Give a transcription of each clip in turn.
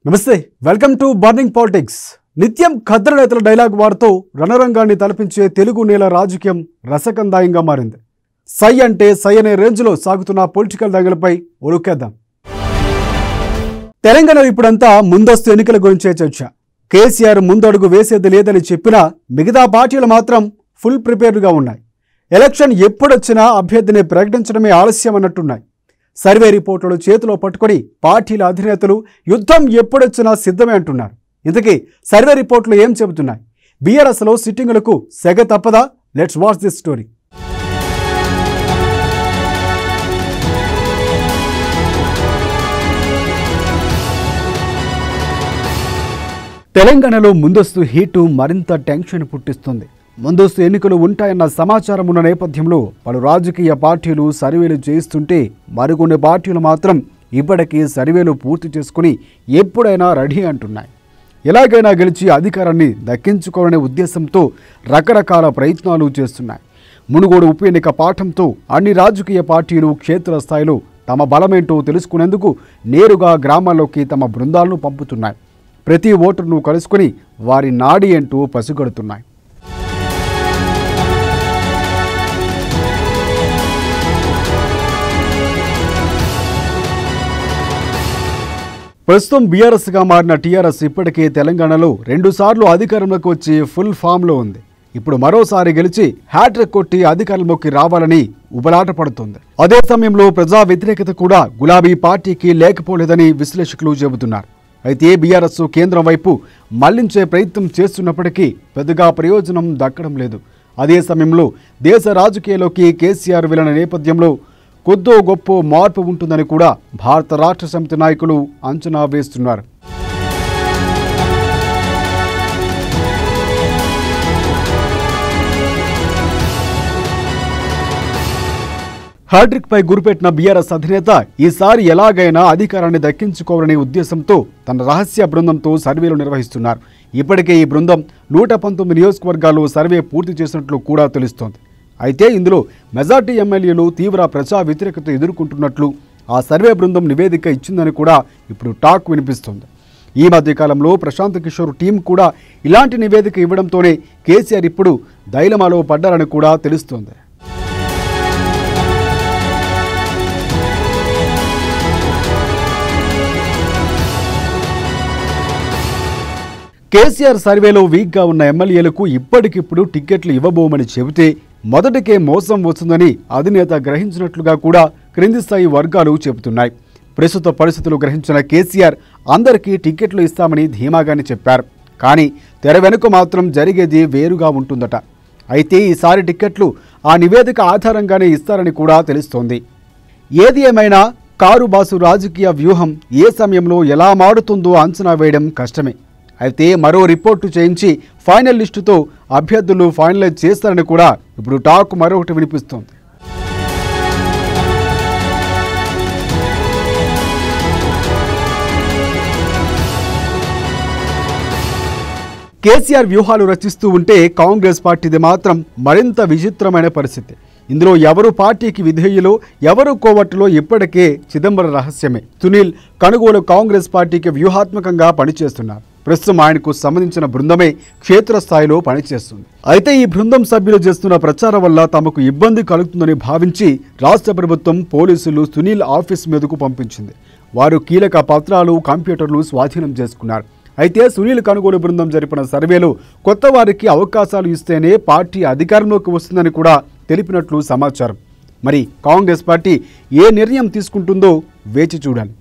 నమస్తే welcome to burning politics నిత్యం ఖద్దరు నేతల డైలాగ్ వాడుతూ రణరంగాన్ని తలపించే తెలుగు నేల రాజకీయం రసకందాయంగా మారింది. సై అంటే సై అనే రేంజ్లో సాగుతున్న పొలిటికల్ దంగలపై ఒలుక్కేద్దాం. తెలంగాణ ఇప్పుడంతా ముందస్తు ఎన్నికల గురించే చర్చ. కేసీఆర్ ముందడుగు వేసేది లేదని చెప్పినా మిగతా పార్టీలు మాత్రం ఫుల్ ప్రిపేర్డ్గా ఉన్నాయి. ఎలక్షన్ ఎప్పుడొచ్చినా అభ్యర్థిని ప్రకటించడమే ఆలస్యం అన్నట్టున్నాయి. సర్వే రిపోర్టులు చేతిలో పట్టుకొని పార్టీల అధినేతలు యుద్ధం ఎప్పుడొచ్చినా సిద్ధమే అంటున్నారు. ఇంతకీ సర్వే రిపోర్టులు ఏం చెబుతున్నాయి? బీఆర్ఎస్లో సిట్టింగులకు సెగ తప్పదా? Let's watch this story. తెలంగాణలో ముందస్తు హీటు మరింత టెన్షన్ పుట్టిస్తుంది. ముందస్తు ఎన్నికలు ఉంటాయన్న సమాచారం ఉన్న నేపథ్యంలో పలు రాజకీయ పార్టీలు సర్వేలు చేయిస్తుంటే మరికొన్ని పార్టీలు మాత్రం ఇప్పటికీ సర్వేలు పూర్తి చేసుకుని ఎప్పుడైనా రెడీ అంటున్నాయి. ఎలాగైనా గెలిచి అధికారాన్ని దక్కించుకోవాలనే ఉద్దేశంతో రకరకాల ప్రయత్నాలు చేస్తున్నాయి. మునుగోడు ఉప ఎన్నిక పాఠంతో అన్ని రాజకీయ పార్టీలు క్షేత్రస్థాయిలో తమ బలమేంటో తెలుసుకునేందుకు నేరుగా గ్రామాల్లోకి తమ బృందాలను పంపుతున్నాయి. ప్రతి ఓటరును కలుసుకుని వారి నాడి ఏంటో పసిగడుతున్నాయి. ప్రస్తుతం బీఆర్ఎస్గా మారిన టీఆర్ఎస్ ఇప్పటికే తెలంగాణలో 2 సార్లు అధికారంలోకి వచ్చి ఫుల్ ఫామ్లో ఉంది. ఇప్పుడు మరోసారి గెలిచి హ్యాట్రిక్ కొట్టి అధికారంలోకి రావాలని ఉబలాట పడుతుంది. అదే సమయంలో ప్రజా వ్యతిరేకత కూడా గులాబీ పార్టీకి లేకపోలేదని విశ్లేషకులు చెబుతున్నారు. అయితే బీఆర్ఎస్ కేంద్రం వైపు మళ్లించే ప్రయత్నం చేస్తున్నప్పటికీ పెద్దగా ప్రయోజనం దక్కడం లేదు. అదే సమయంలో దేశ రాజకీయాల్లోకి కేసీఆర్ వెళ్లిన నేపథ్యంలో కొద్దో గొప్ప మార్పు ఉంటుందని కూడా భారత రాష్ట్ర సమితి నాయకులు అంచనా వేస్తున్నారు. హ్యాట్రిక్ పై గురిపెట్టిన బీఆర్ఎస్ అధినేత ఈసారి ఎలాగైనా అధికారాన్ని దక్కించుకోవాలనే ఉద్దేశంతో తన రహస్య బృందంతో సర్వేలు నిర్వహిస్తున్నారు. ఇప్పటికే ఈ బృందం 119 నియోజకవర్గాల్లో సర్వే పూర్తి చేసినట్లు కూడా తెలుస్తోంది. అయితే ఇందులో మెజార్టీ ఎమ్మెల్యేలు తీవ్ర ప్రజా వ్యతిరేకత ఎదుర్కొంటున్నట్లు ఆ సర్వే బృందం నివేదిక ఇచ్చిందని కూడా ఇప్పుడు టాక్ వినిపిస్తోంది. ఈ మధ్యకాలంలో ప్రశాంత్ కిషోర్ టీం కూడా ఇలాంటి నివేదిక ఇవ్వడంతోనే కేసీఆర్ ఇప్పుడు డైలమాలో పడ్డారని కూడా తెలుస్తోంది. కేసీఆర్ సర్వేలో వీక్గా ఉన్న ఎమ్మెల్యేలకు ఇప్పటికిప్పుడు టిక్కెట్లు ఇవ్వబోమని చెబితే మొదటికే మోసం వస్తుందని అధినేత గ్రహించినట్లుగా కూడా క్రింది స్థాయి వర్గాలు చెబుతున్నాయి. ప్రస్తుత పరిస్థితులు గ్రహించిన కేసీఆర్ అందరికీ టిక్కెట్లు ఇస్తామని ధీమాగానే చెప్పారు. కానీ తెర వెనుక మాత్రం జరిగేది వేరుగా ఉంటుందట. అయితే ఈసారి టిక్కెట్లు ఆ నివేదిక ఆధారంగానే ఇస్తారని కూడా తెలుస్తోంది. ఏది ఏమైనా కారుబాసు రాజకీయ వ్యూహం ఏ సమయంలో ఎలా మారుతుందో అంచనా వేయడం కష్టమే. అయితే మరో రిపోర్టు చేయించి ఫైనల్ లిస్టుతో అభ్యర్థులు ఫైనలైజ్ చేస్తారని కూడా ఇప్పుడు టాక్ మరొకటి వినిపిస్తోంది. కేసీఆర్ వ్యూహాలు రచిస్తూ ఉంటే కాంగ్రెస్ పార్టీది మాత్రం మరింత విచిత్రమైన పరిస్థితి. ఇందులో ఎవరు పార్టీకి విధేయులో ఎవరు కోవట్టులో ఇప్పటికే చిదంబరం రహస్యమే. సునీల్ కనుగోలు కాంగ్రెస్ పార్టీకి వ్యూహాత్మకంగా పనిచేస్తున్నారు. ప్రస్తుతం ఆయనకు సంబంధించిన బృందమే క్షేత్రస్థాయిలో పనిచేస్తుంది. అయితే ఈ బృందం సభ్యులు చేస్తున్న ప్రచారం వల్ల తమకు ఇబ్బంది కలుగుతుందని భావించి రాష్ట్ర ప్రభుత్వం పోలీసులు సునీల్ ఆఫీస్ మీదకు పంపించింది. వారు కీలక పత్రాలు కంప్యూటర్లు స్వాధీనం చేసుకున్నారు. అయితే సునీల్ కనుగోలు బృందం జరిపిన సర్వేలో కొత్త వారికి అవకాశాలు ఇస్తేనే పార్టీ అధికారంలోకి వస్తుందని కూడా తెలిపినట్లు సమాచారం. మరి కాంగ్రెస్ పార్టీ ఏ నిర్ణయం తీసుకుంటుందో వేచి చూడాలి.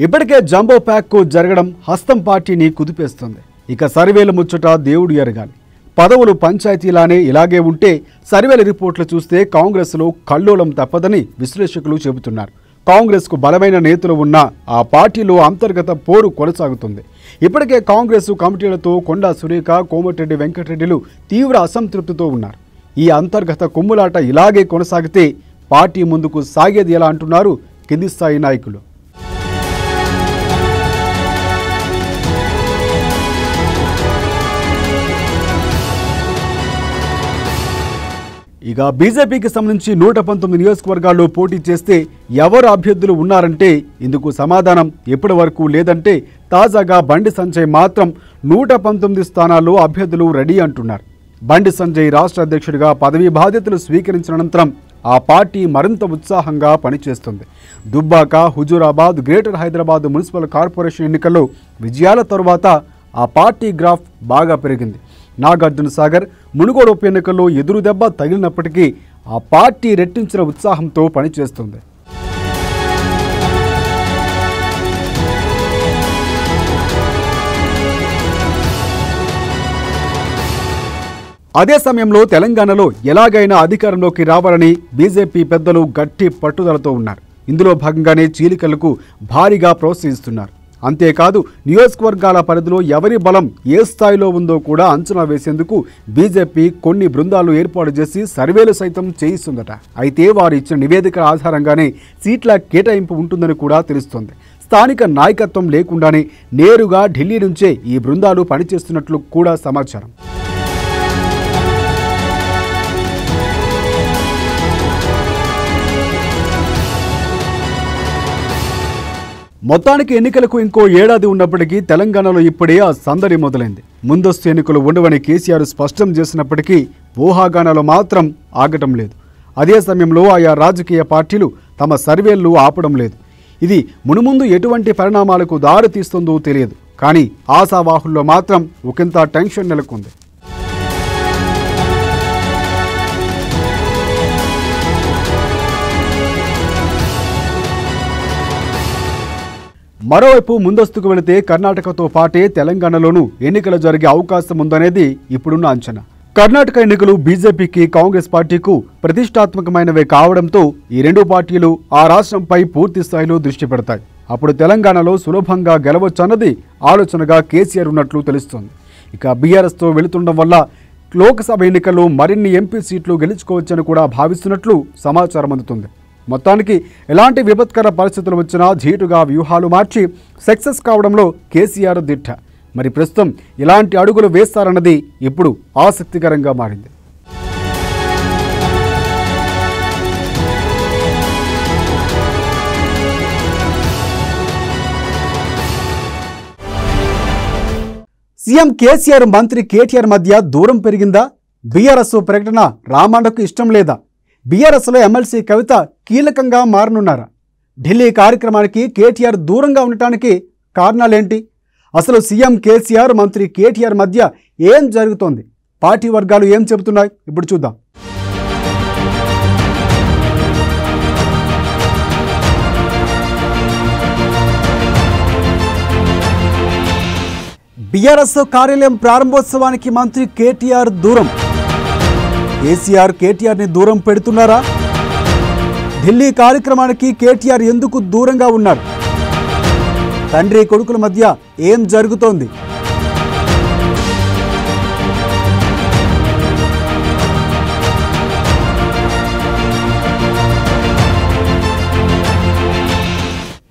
ఇప్పటికే జంబో ప్యాక్ జరగడం హస్తం పార్టీని కుదిపేస్తుంది. ఇక సర్వేల ముచ్చట దేవుడు ఎరగాలి. పదవులు పంచాయతీలానే ఇలాగే ఉంటే సర్వేల రిపోర్ట్లు చూస్తే కాంగ్రెస్లో కల్లోలం తప్పదని విశ్లేషకులు చెబుతున్నారు. కాంగ్రెస్కు బలమైన నేతలు ఉన్నా ఆ పార్టీలో అంతర్గత పోరు కొనసాగుతుంది. ఇప్పటికే కాంగ్రెస్ కమిటీలతో కొండా సురేఖ, కోమటిరెడ్డి వెంకటరెడ్డిలు తీవ్ర అసంతృప్తితో ఉన్నారు. ఈ అంతర్గత కుమ్ములాట ఇలాగే కొనసాగితే పార్టీ ముందుకు సాగేది ఎలా అంటున్నారు కింది స్థాయి నాయకులు. ఇక బీజేపీకి సంబంధించి 119 నియోజకవర్గాల్లో పోటీ చేస్తే ఎవరు అభ్యర్థులు ఉన్నారంటే ఇందుకు సమాధానం ఇప్పటి వరకు లేదంటే తాజాగా బండి సంజయ్ మాత్రం 119 స్థానాల్లో అభ్యర్థులు రెడీ అంటున్నారు. బండి సంజయ్ రాష్ట్ర అధ్యక్షుడిగా పదవీ బాధ్యతలు స్వీకరించిన అనంతరం ఆ పార్టీ మరింత ఉత్సాహంగా పనిచేస్తుంది. Dubbaka, Huzurabad, greater Hyderabad municipal corporation ఎన్నికల్లో విజయాల తరువాత ఆ పార్టీ గ్రాఫ్ బాగా పెరిగింది. నాగార్జున సాగర్, మునుగోడు ఉప ఎన్నికల్లో ఎదురు దెబ్బ తగిలినప్పటికీ ఆ పార్టీ రెట్టించిన ఉత్సాహంతో పనిచేస్తుంది. అదే సమయంలో తెలంగాణలో ఎలాగైనా అధికారంలోకి రావాలని బీజేపీ పెద్దలు గట్టి పట్టుదలతో ఉన్నారు. ఇందులో భాగంగానే చీలికలకు భారీగా ప్రోత్సహిస్తున్నారు. అంతేకాదు నియోజకవర్గాల పరిధిలో ఎవరి బలం ఏ స్థాయిలో ఉందో కూడా అంచనా వేసేందుకు బీజేపీ కొన్ని బృందాలు ఏర్పాటు చేసి సర్వేలు సైతం చేయిస్తుందట. అయితే వారు ఇచ్చిన నివేదికల ఆధారంగానే సీట్ల కేటాయింపు ఉంటుందని కూడా తెలుస్తోంది. స్థానిక నాయకత్వం లేకుండానే నేరుగా ఢిల్లీ నుంచే ఈ బృందాలు పనిచేస్తున్నట్లు కూడా సమాచారం. మొత్తానికి ఎన్నికలకు ఇంకో ఏడాది ఉన్నప్పటికీ తెలంగాణలో ఇప్పుడే ఆ సందడి మొదలైంది. ముందస్తు ఎన్నికలు ఉండవని కేసీఆర్ స్పష్టం చేసినప్పటికీ ఊహాగానాలు మాత్రం ఆగటం లేదు. అదే సమయంలో ఆయా రాజకీయ పార్టీలు తమ సర్వేలు ఆపడం లేదు. ఇది మునుముందు ఎటువంటి పరిణామాలకు దారి తీస్తుందో తెలియదు. కానీ ఆశావాహుల్లో మాత్రం ఒకంత టెన్షన్ నెలకొంది. మరోవైపు ముందస్తుకు వెళితే కర్ణాటకతో పాటే తెలంగాణలోనూ ఎన్నికలు జరిగే అవకాశం ఉందనేది ఇప్పుడున్న అంచనా. కర్ణాటక ఎన్నికలు బీజేపీకి, కాంగ్రెస్ పార్టీకు ప్రతిష్టాత్మకమైనవే కావడంతో ఈ రెండు పార్టీలు ఆ రాష్ట్రంపై పూర్తి స్థాయిలో దృష్టి పెడతాయి. అప్పుడు తెలంగాణలో సులభంగా గెలవచ్చన్నది ఆలోచనగా కేసీఆర్ ఉన్నట్లు తెలుస్తోంది. ఇక బీఆర్ఎస్తో వెళుతుండడం వల్ల లోక్సభ ఎన్నికల్లో మరిన్ని ఎంపీ సీట్లు గెలుచుకోవచ్చని కూడా భావిస్తున్నట్లు సమాచారం అందుతుంది. మొత్తానికి ఎలాంటి విపత్కర పరిస్థితులు వచ్చినా ధీటుగా వ్యూహాలు మార్చి సక్సెస్ కావడంలో కేసీఆర్ దిట్ట. మరి ప్రస్తుతం ఇలాంటి అడుగులు వేస్తారన్నది ఇప్పుడు ఆసక్తికరంగా మారింది. సీఎం కేసీఆర్, మంత్రి కేటీఆర్ మధ్య దూరం పెరిగిందా? బీఆర్ఎస్ ప్రకటన రామన్నకు ఇష్టం లేదా? బీఆర్ఎస్లో ఎమ్మెల్సీ కవిత కీలకంగా మారనున్నారా? ఢిల్లీ కార్యక్రమానికి కేటీఆర్ దూరంగా ఉండటానికి కారణాలేంటి? అసలు సీఎం కేసీఆర్, మంత్రి కేటీఆర్ మధ్య ఏం జరుగుతోంది? పార్టీ వర్గాలు ఏం చెబుతున్నాయి? ఇప్పుడు చూద్దాం. బీఆర్ఎస్ కార్యాలయం ప్రారంభోత్సవానికి మంత్రి కేటీఆర్ దూరం. కేసీఆర్ కేటీఆర్ని దూరం పెడుతున్నారా? ఢిల్లీ కార్యక్రమానికి కేటీఆర్ ఎందుకు దూరంగా ఉన్నారు? తండ్రి కొడుకుల మధ్య ఏం జరుగుతోంది?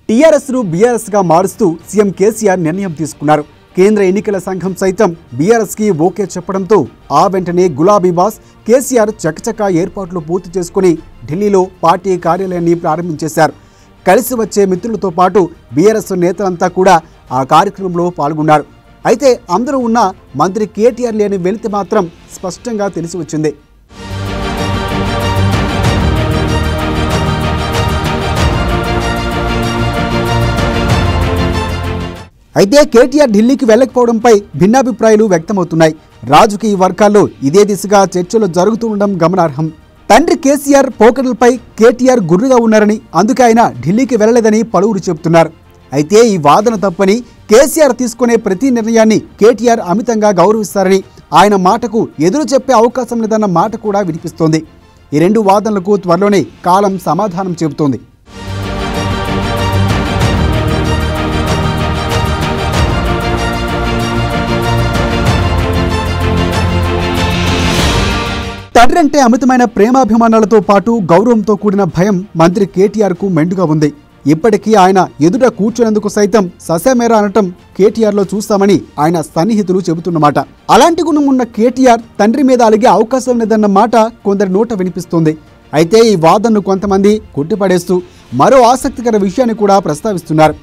టీఆర్ఎస్ను బీఆర్ఎస్గా మారుస్తూ సీఎం కేసీఆర్ నిర్ణయం తీసుకున్నారు. కేంద్ర ఎన్నికల సంఘం సైతం బీఆర్ఎస్కి ఓకే చెప్పడంతో ఆ వెంటనే గులాబీ బాస్ కేసీఆర్ చకచకా ఏర్పాట్లు పూర్తి చేసుకుని ఢిల్లీలో పార్టీ కార్యాలయాన్ని ప్రారంభించేశారు. కలిసి వచ్చే మిత్రులతో పాటు బీఆర్ఎస్ నేతలంతా కూడా ఆ కార్యక్రమంలో పాల్గొన్నారు. అయితే అందరూ ఉన్న మంత్రి కేటీఆర్ లేని వెలితి మాత్రం స్పష్టంగా తెలిసి వచ్చింది. అయితే కేటీఆర్ ఢిల్లీకి వెళ్లకపోవడంపై భిన్నాభిప్రాయాలు వ్యక్తమవుతున్నాయి. రాజకీయ వర్గాల్లో ఇదే దిశగా చర్చలు జరుగుతూ ఉండడం గమనార్హం. తండ్రి కేసీఆర్ పోకడలపై కేటీఆర్ గుర్రుగా ఉన్నారని, అందుకే ఆయన ఢిల్లీకి వెళ్లలేదని పలువురు చెబుతున్నారు. అయితే ఈ వాదన తప్పని, కేసీఆర్ తీసుకునే ప్రతి నిర్ణయాన్ని కేటీఆర్ అమితంగా గౌరవిస్తారని, ఆయన మాటకు ఎదురు చెప్పే అవకాశం లేదన్న మాట కూడా వినిపిస్తోంది. ఈ రెండు వాదనలకు త్వరలోనే కాలం సమాధానం చెబుతోంది. తండ్రి అంటే అమితమైన ప్రేమాభిమానాలతో పాటు గౌరవంతో కూడిన భయం మంత్రి కేటీఆర్కు మెండుగా ఉంది. ఇప్పటికీ ఆయన ఎదుట కూర్చునేందుకు సైతం ససేమేరా అనటం కేటీఆర్లో చూస్తామని ఆయన సన్నిహితులు చెబుతున్నమాట. అలాంటి గుణం ఉన్న కేటీఆర్ తండ్రి మీద అలిగే అవకాశం లేదన్న మాట కొందరి నోట వినిపిస్తోంది. అయితే ఈ వాదనను కొంతమంది కొట్టిపడేస్తూ మరో ఆసక్తికర విషయాన్ని కూడా ప్రస్తావిస్తున్నారు.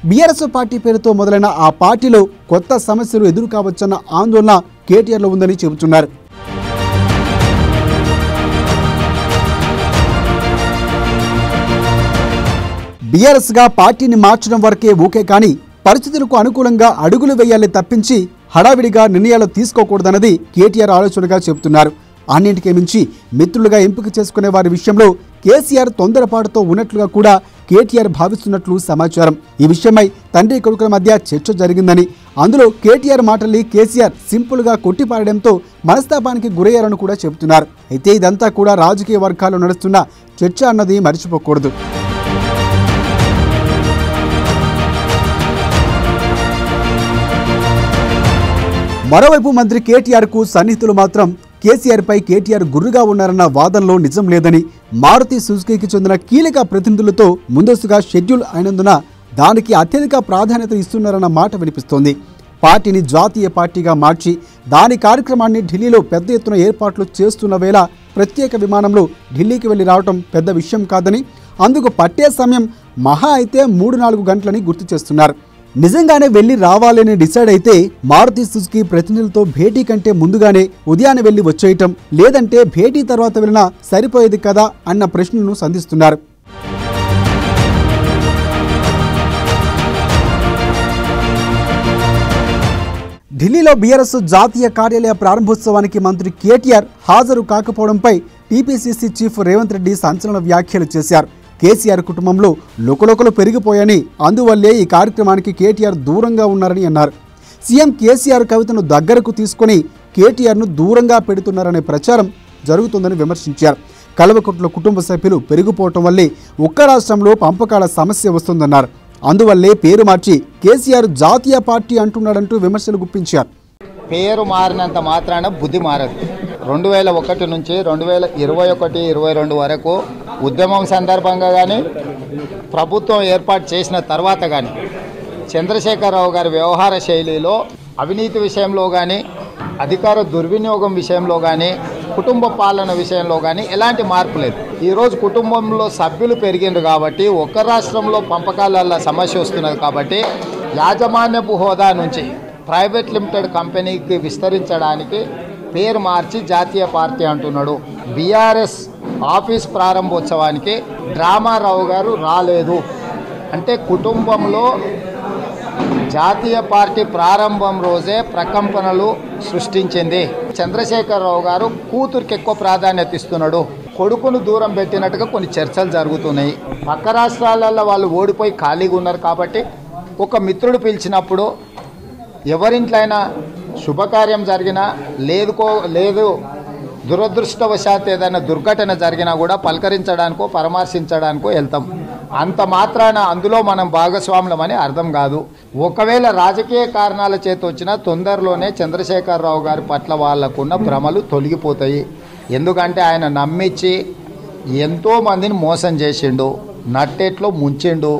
బీఆర్ఎస్ పార్టీ పేరుతో మొదలైన ఆ పార్టీలో కొత్త సమస్యలు ఎదురు కావచ్చన్న ఆందోళన కేటీఆర్లో ఉందని చెబుతున్నారు. బీఆర్ఎస్గా పార్టీని మార్చడం వరకే ఓకే, కానీ పరిస్థితులకు అనుకూలంగా అడుగులు వేయాలి తప్పించి హడావిడిగా నిర్ణయాలు తీసుకోకూడదన్నది కేటీఆర్ ఆలోచనగా చెబుతున్నారు. అన్నింటికీ మించి మిత్రులుగా ఎంపిక చేసుకునే వారి విషయంలో కేసీఆర్ తొందరపాటుతో ఉన్నట్లుగా కూడా కేటీఆర్ భావిస్తున్నట్లు సమాచారం. ఈ విషయమై తండ్రి కొడుకుల మధ్య చర్చ జరిగిందని, అందులో కేటీఆర్ మాటల్ని కేసీఆర్ సింపుల్గా కొట్టిపారడంతో మనస్తాపానికి గురయ్యారని కూడా చెబుతున్నారు. అయితే ఇదంతా కూడా రాజకీయ వర్గాల్లో నడుస్తున్న చర్చ అన్నది మర్చిపోకూడదు. మరోవైపు మంత్రి కేటీఆర్కు సన్నిహితులు మాత్రం కేసీఆర్పై కేటీఆర్ గుర్రుగా ఉన్నారన్న వాదనలో నిజం లేదని, మారుతి సుజుకీకి చెందిన కీలక ప్రతినిధులతో ముందస్తుగా షెడ్యూల్ అయినందున దానికి అత్యధిక ప్రాధాన్యత ఇస్తున్నారన్న మాట వినిపిస్తోంది. పార్టీని జాతీయ పార్టీగా మార్చి దాని కార్యక్రమాన్ని ఢిల్లీలో పెద్ద ఎత్తున ఏర్పాట్లు చేస్తున్న వేళ ప్రత్యేక విమానంలో ఢిల్లీకి వెళ్లి రావడం పెద్ద విషయం కాదని, అందుకు పట్టే సమయం మహా అయితే 3-4 గంటలని గుర్తు చేస్తున్నారు. నిజంగానే వెళ్లి రావాలని డిసైడ్ అయితే మారుతి సుజుకి ప్రతినిధులతో భేటీ కంటే ముందుగానే ఉదయాన్నే వెళ్లి వచ్చేయటం, లేదంటే భేటీ తర్వాత వెళ్ళినా సరిపోయేది కదా అన్న ప్రశ్నను సంధిస్తున్నారు. ఢిల్లీలో బీఆర్ఎస్ జాతీయ కార్యాలయ ప్రారంభోత్సవానికి మంత్రి కేటీఆర్ హాజరు కాకపోవడంపై టీపీసీసీ చీఫ్ రేవంత్ రెడ్డి సంచలన వ్యాఖ్యలు చేశారు. కేసీఆర్ కుటుంబంలో లుకలుకలు పెరిగిపోయాయని, అందువల్లే ఈ కార్యక్రమానికి కేటీఆర్ దూరంగా ఉన్నారని అన్నారు. సీఎం కేసీఆర్ కవితను దగ్గరకు తీసుకొని కేటీఆర్ను దూరంగా పెడుతున్నారనే ప్రచారం జరుగుతుందని విమర్శించారు. కల్వకుట్ల కుటుంబ సభ్యులు పెరిగిపోవటం వల్లే ఒక్క రాష్ట్రంలో పంపకాల సమస్య వస్తుందన్నారు. అందువల్లే పేరు మార్చి కేసీఆర్ జాతీయ పార్టీ అంటున్నాడంటూ విమర్శలు గుప్పించారు. పేరు మారినంత మాత్రాన బుద్ధి మారదు. 2001 నుంచి 2021-22 వరకు ఉద్యమం సందర్భంగా కానీ, ప్రభుత్వం ఏర్పాటు చేసిన తర్వాత కానీ, చంద్రశేఖరరావు గారి వ్యవహార శైలిలో అవినీతి విషయంలో కానీ, అధికార దుర్వినియోగం విషయంలో కానీ, కుటుంబ పాలన విషయంలో కానీ ఎలాంటి మార్పు లేదు. ఈరోజు కుటుంబంలో సభ్యులు పెరిగిండ్రు కాబట్టి, ఒక్క రాష్ట్రంలో పంపకాల సమస్య వస్తున్నది కాబట్టి, యాజమాన్యపు హోదా నుంచి ప్రైవేట్ లిమిటెడ్ కంపెనీకి విస్తరించడానికి పేరు మార్చి జాతీయ పార్టీ అంటున్నాడు. బీఆర్ఎస్ ఆఫీస్ ప్రారంభోత్సవానికి డ్రామారావు గారు రాలేదు అంటే కుటుంబంలో జాతీయ పార్టీ ప్రారంభం రోజే ప్రకంపనలు సృష్టించింది. చంద్రశేఖరరావు గారు కూతురికి ఎక్కువ ప్రాధాన్యత ఇస్తున్నాడు, కొడుకును దూరం పెట్టినట్టుగా కొన్ని చర్చలు జరుగుతున్నాయి. పక్క రాష్ట్రాలలో వాళ్ళు ఓడిపోయి ఖాళీగా ఉన్నారు కాబట్టి ఒక మిత్రుడు పిలిచినప్పుడు ఎవరింట్లో అయినా శుభకార్యం జరిగినా లేదు దురదృష్టవశాత్తు ఏదైనా దుర్ఘటన జరిగినా కూడా పలకరించడానికో పరామర్శించడానికో వెళ్తాం. అంత మాత్రాన అందులో మనం భాగస్వాములమని అర్థం కాదు. ఒకవేళ రాజకీయ కారణాల చేత వచ్చినా తొందరలోనే చంద్రశేఖరరావు గారి పట్ల వాళ్ళకున్న భ్రమలు తొలగిపోతాయి. ఎందుకంటే ఆయన నమ్మించి ఎంతోమందిని మోసం చేసిండు, నట్టేట్లో ముంచిండు,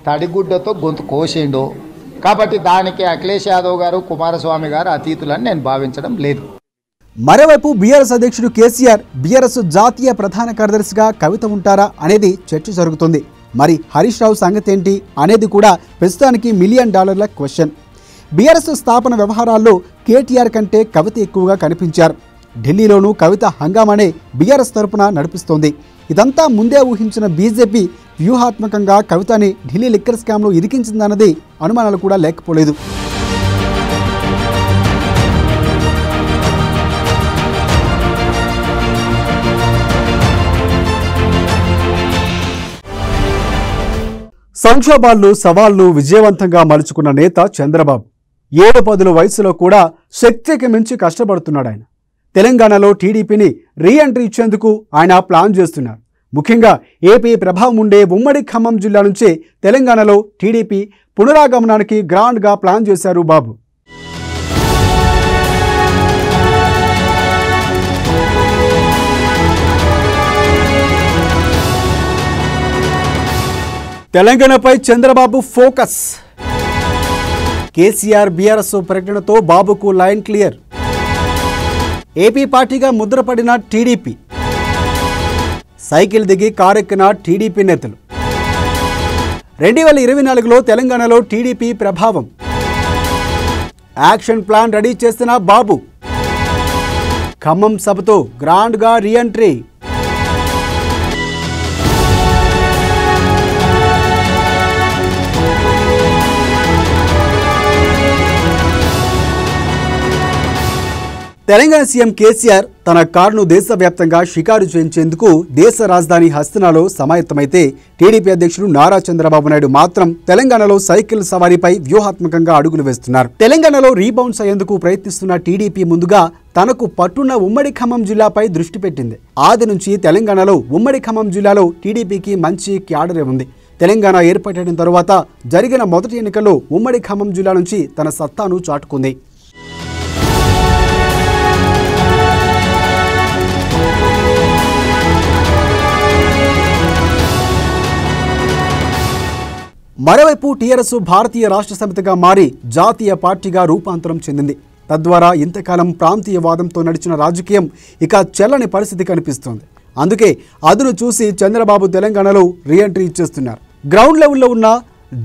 తడిగుడ్డతో గొంతు కోసిండు. కాబట్టి దానికి అఖిలేష్ యాదవ్ గారు, కుమారస్వామి గారు అతీతులని నేను భావించడం లేదు. మరోవైపు బీఆర్ఎస్ అధ్యక్షుడు కేసీఆర్ బీఆర్ఎస్ జాతీయ ప్రధాన కార్యదర్శిగా కవిత ఉంటారా అనేది చర్చ జరుగుతుంది. మరి హరీష్ రావు సంగతి ఏంటి అనేది కూడా ప్రస్తుతానికి $1 మిలియన్ క్వశ్చన్. బీఆర్ఎస్ స్థాపన వ్యవహారాల్లో కేటీఆర్ కంటే కవిత ఎక్కువగా కనిపించారు. ఢిల్లీలోనూ కవిత హంగామానే బీఆర్ఎస్ తరపున నడిపిస్తోంది. ఇదంతా ముందే ఊహించిన బీజేపీ వ్యూహాత్మకంగా కవితని ఢిల్లీ లిక్కర్ స్కామ్లో ఇరికించిందన్నది అనుమానాలు కూడా లేకపోలేదు. సంక్షోభాలు సవాళ్లు విజయవంతంగా మలుచుకున్న నేత చంద్రబాబు 7-10 వయసులో కూడా శక్తికి మించి కష్టపడుతున్నాడు. ఆయన తెలంగాణలో టీడీపీని రీఎంట్రీ ఇచ్చేందుకు ఆయన ప్లాన్ చేస్తున్నారు. ముఖ్యంగా ఏపీ ప్రభావం ఉండే ఉమ్మడి ఖమ్మం జిల్లా నుంచే తెలంగాణలో టీడీపీ పునరాగమనానికి గ్రాండ్గా ప్లాన్ చేశారు బాబు. తెలంగాణపై చంద్రబాబు ఫోకస్. కేసీఆర్ బీఆర్ఎస్ ప్రకటనతో బాబుకు లైన్ క్లియర్. ఏపీ పార్టీగా ముద్రపడిన టీడీపీ. సైకిల్ దిగి కారెక్కిన టీడీపీ నేతలు. 2024లో తెలంగాణలో టీడీపీ ప్రభావం. యాక్షన్ ప్లాన్ రెడీ చేసిన బాబు. ఖమ్మం సభతో గ్రాండ్గా రీఎంట్రీ. తెలంగాణ సీఎం కేసీఆర్ తన కారును దేశవ్యాప్తంగా షికారు చేయించేందుకు దేశ రాజధాని హస్తనాలో సమాయత్తమైతే టీడీపీ అధ్యక్షుడు నారా చంద్రబాబు నాయుడు మాత్రం తెలంగాణలో సైకిల్ సవారీపై వ్యూహాత్మకంగా అడుగులు వేస్తున్నారు. తెలంగాణలో రీబౌన్స్ అయ్యేందుకు ప్రయత్నిస్తున్న టీడీపీ ముందుగా తనకు పట్టున్న ఉమ్మడి ఖమ్మం జిల్లాపై దృష్టి పెట్టింది. ఆది నుంచి తెలంగాణలో ఉమ్మడి ఖమ్మం జిల్లాలో టీడీపీకి మంచి క్యాడరే ఉంది. తెలంగాణ ఏర్పడిన తరువాత జరిగిన మొదటి ఎన్నికల్లో ఉమ్మడి ఖమ్మం జిల్లా నుంచి తన సత్తాను చాటుకుంది. మరోవైపు టీఆర్ఎస్ భారతీయ రాష్ట్ర సమితిగా మారి జాతీయ పార్టీగా రూపాంతరం చెందింది. తద్వారా ఇంతకాలం ప్రాంతీయవాదంతో నడిచిన రాజకీయం ఇక చెల్లని పరిస్థితి కనిపిస్తోంది. అందుకే అదును చూసి చంద్రబాబు తెలంగాణలో రీఎంట్రీ ఇచ్చేస్తున్నారు. గ్రౌండ్ లెవెల్లో ఉన్న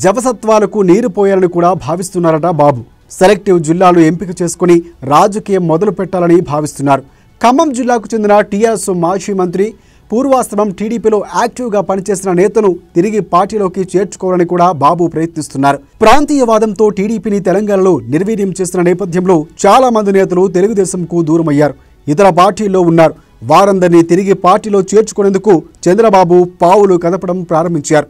జవసత్వాలకు నీరు పోయాలని కూడా భావిస్తున్నారట బాబు. సెలెక్టివ్ జిల్లాలు ఎంపిక చేసుకుని రాజకీయం మొదలు పెట్టాలని భావిస్తున్నారు. ఖమ్మం జిల్లాకు చెందిన టీఆర్ఎస్ మాజీ మంత్రి పూర్వాశ్రమం టీడీపీలో యాక్టివ్గా పనిచేసిన నేతను తిరిగి పార్టీలోకి చేర్చుకోవాలని కూడా బాబు ప్రయత్నిస్తున్నారు. ప్రాంతీయవాదంతో టీడీపీని తెలంగాణలో నిర్వీర్యం చేస్తున్న నేపథ్యంలో చాలా మంది నేతలు తెలుగుదేశంకు దూరమయ్యారు, ఇతర పార్టీల్లో ఉన్నారు. వారందరినీ తిరిగి పార్టీలో చేర్చుకునేందుకు చంద్రబాబు పావులు కదపడం ప్రారంభించారు.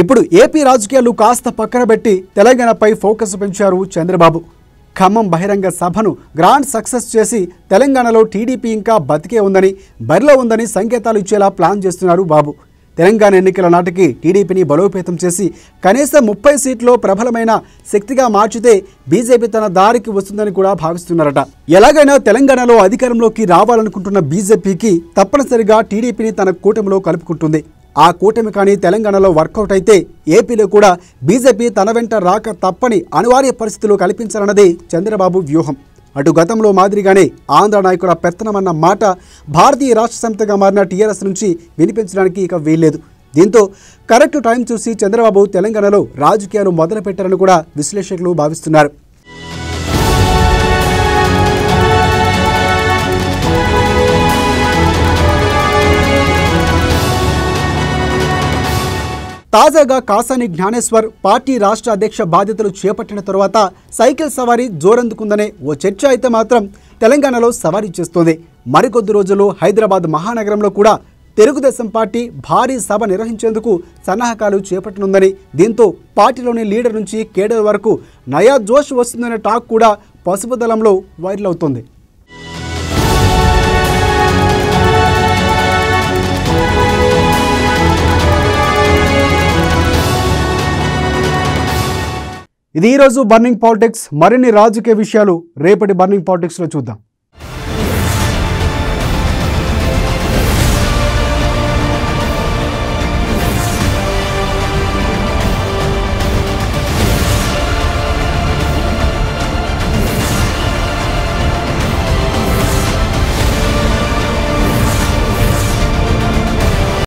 ఇప్పుడు ఏపీ రాజకీయాలు కాస్త పక్కన పెట్టి తెలంగాణపై ఫోకస్ పెంచారు చంద్రబాబు. ఖమ్మం బహిరంగ సభను గ్రాండ్ సక్సెస్ చేసి తెలంగాణలో టీడీపీ ఇంకా బతికే ఉందని, బరిలో ఉందని సంకేతాలు ఇచ్చేలా ప్లాన్ చేస్తున్నారు బాబు. తెలంగాణ ఎన్నికల నాటికి టీడీపీని బలోపేతం చేసి కనీసం 30 సీట్లో ప్రబలమైన శక్తిగా మార్చితే బీజేపీ తన దారికి వస్తుందని కూడా భావిస్తున్నారట. ఎలాగైనా తెలంగాణలో అధికారంలోకి రావాలనుకుంటున్న బీజేపీకి తప్పనిసరిగా టీడీపీని తన కూటమిలో కలుపుకుంటుంది. ఆ కూటమి కానీ తెలంగాణలో వర్కౌట్ అయితే ఏపీలో కూడా బీజేపీ తన వెంట రాక తప్పని అనివార్య పరిస్థితులు కల్పించాలన్నది చంద్రబాబు వ్యూహం. అటు గతంలో మాదిరిగానే ఆంధ్ర నాయకుల పెత్తనమన్న మాట భారతీయ రాష్ట్ర సమితిగా మారిన టీఆర్ఎస్ నుంచి వినిపించడానికి ఇక వీల్లేదు. దీంతో కరెక్ట్ టైం చూసి చంద్రబాబు తెలంగాణలో రాజకీయాలు మొదలుపెట్టారని కూడా విశ్లేషకులు భావిస్తున్నారు. తాజాగా కాసాని జ్ఞానేశ్వర్ పార్టీ రాష్ట్ర అధ్యక్ష బాధ్యతలు చేపట్టిన తరువాత సైకిల్ సవారీ జోరందుకుందనే ఓ చర్చ అయితే మాత్రం తెలంగాణలో సవారీ చేస్తోంది. మరికొద్ది రోజుల్లో హైదరాబాద్ మహానగరంలో కూడా తెలుగుదేశం పార్టీ భారీ సభ నిర్వహించేందుకు సన్నాహకాలు చేపట్టనుందని, దీంతో పార్టీలోని లీడర్ నుంచి కేడర్ వరకు నయా జోష్ వస్తుందనే టాక్ కూడా పసుపు దళంలో వైరల్ అవుతోంది. ఇది ఈరోజు బర్నింగ్ పాలిటిక్స్. మరిన్ని రాజకీయ విషయాలు రేపటి బర్నింగ్ పాలిటిక్స్లో చూద్దాం.